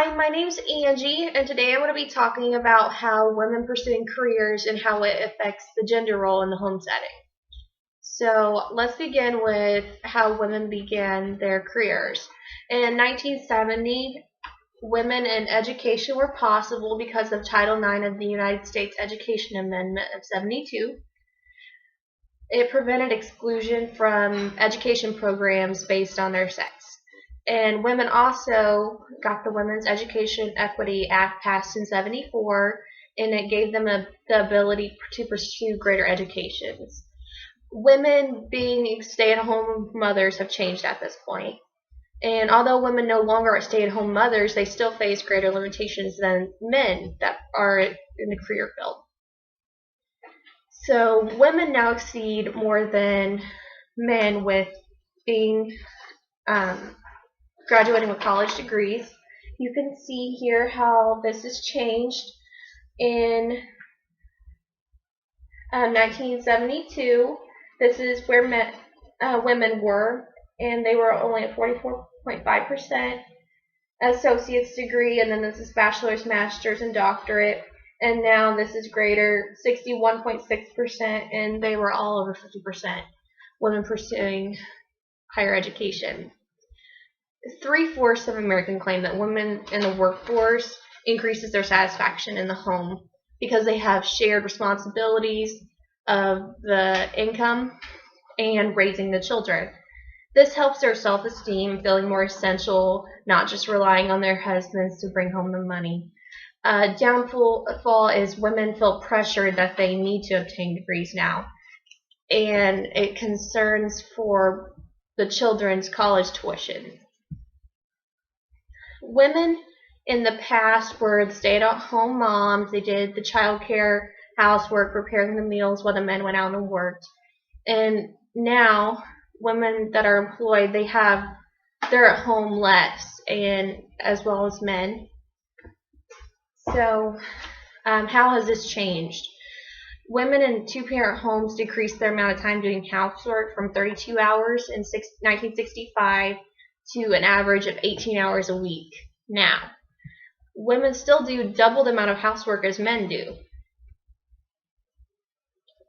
Hi, my name's Angie, and today I'm going to be talking about how women pursuing careers and how it affects the gender role in the home setting. So let's begin with how women began their careers. In 1970, women in education were possible because of Title IX of the United States Education Amendment of 72. It prevented exclusion from education programs based on their sex. And women also got the Women's Education Equity Act passed in 74, and it gave them the ability to pursue greater educations. Women being stay-at-home mothers have changed at this point. And although women no longer are stay-at-home mothers, they still face greater limitations than men that are in the career field. So women now exceed more than men with being graduating with college degrees. You can see here how this has changed in 1972. This is where women were, and they were only at 44.5% associate's degree, and then this is bachelor's, master's, and doctorate. And now this is greater, 61.6%, and they were all over 50% women pursuing higher education. 3/4 of Americans claim that women in the workforce increases their satisfaction in the home because they have shared responsibilities of the income and raising the children. This helps their self-esteem, feeling more essential, not just relying on their husbands to bring home the money. Downfall is women feel pressured that they need to obtain degrees now, and it concerns for the children's college tuition. Women in the past were the stay-at-home moms. They did the child care, housework, preparing the meals while the men went out and worked. And now women that are employed, they're at home less, and as well as men. So how has this changed? Women in two-parent homes decreased their amount of time doing housework from 32 hours in 1965 to an average of 18 hours a week now. Women still do double the amount of housework as men do.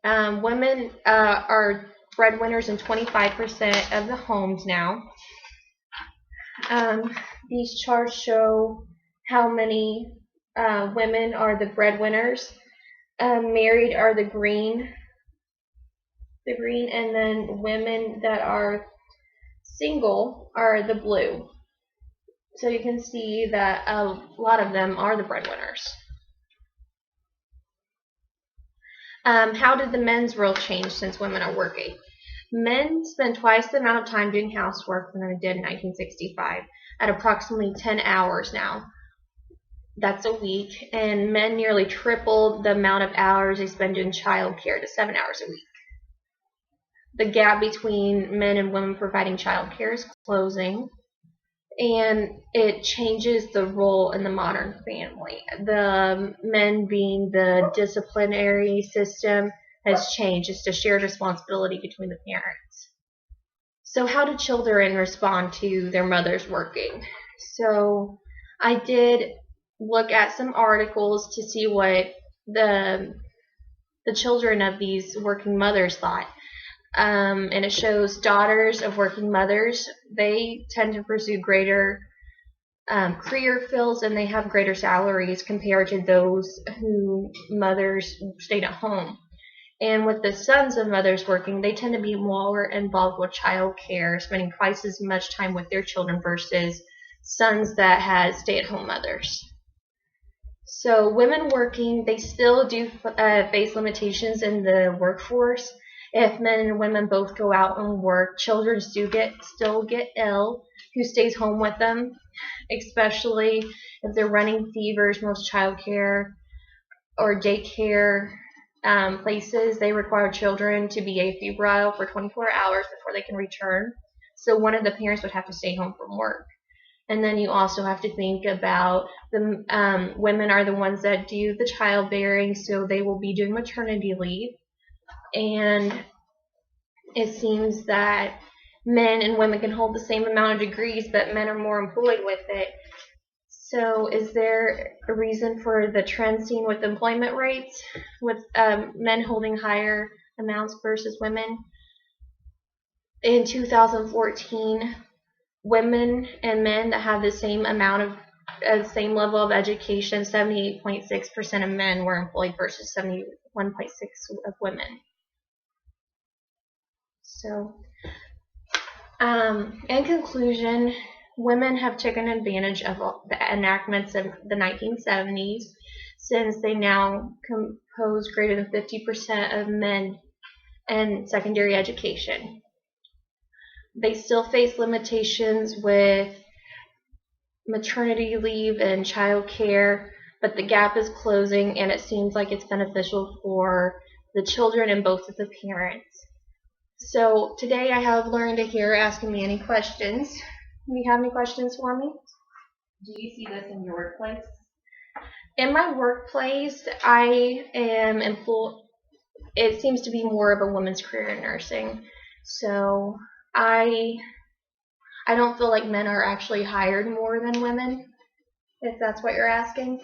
Women are breadwinners in 25% of the homes now. These charts show how many women are the breadwinners. Married are the green, and then women that are single are the blue. So you can see that a lot of them are the breadwinners. How did the men's role change since women are working? Men spend twice the amount of time doing housework than they did in 1965, at approximately 10 hours now. That's a week, and men nearly tripled the amount of hours they spend doing child care to 7 hours a week. The gap between men and women providing child care is closing, and it changes the role in the modern family. The men being the disciplinary system has changed. It's a shared responsibility between the parents. So how do children respond to their mothers working? So I did look at some articles to see what the children of these working mothers thought. And it shows daughters of working mothers, they tend to pursue greater career fields, and they have greater salaries compared to those who mothers stayed at home. And with the sons of mothers working, they tend to be more involved with child care, spending twice as much time with their children versus sons that had stay-at-home mothers. So women working, they still do face limitations in the workforce. If men and women both go out and work, children still get ill. Who stays home with them? Especially if they're running fevers. Most child care or daycare places, they require children to be afebrile for 24 hours before they can return. So one of the parents would have to stay home from work. And then you also have to think about the women are the ones that do the childbearing, so they will be doing maternity leave. And it seems that men and women can hold the same amount of degrees, but men are more employed with it. So, is there a reason for the trend seen with employment rates, with men holding higher amounts versus women? In 2014, women and men that have the same amount of same level of education, 78.6% of men were employed versus 71.6% of women. So, in conclusion, women have taken advantage of the enactments of the 1970s, since they now compose greater than 50% of men in secondary education. They still face limitations with maternity leave and child care, but the gap is closing, and it seems like it's beneficial for the children and both of the parents. So today I have Lorinda here asking me any questions. Do you have any questions for me? Do you see this in your workplace? In my workplace, I am employed. It seems to be more of a women's career in nursing. So I don't feel like men are actually hired more than women, if that's what you're asking.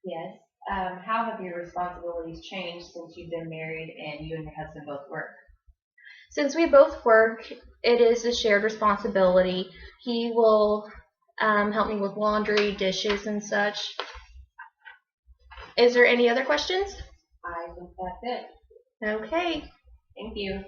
Yes. How have your responsibilities changed since you've been married and you and your husband both work? Since we both work, it is a shared responsibility. He will help me with laundry, dishes, and such. Is there any other questions? I think that's it. Okay. Thank you.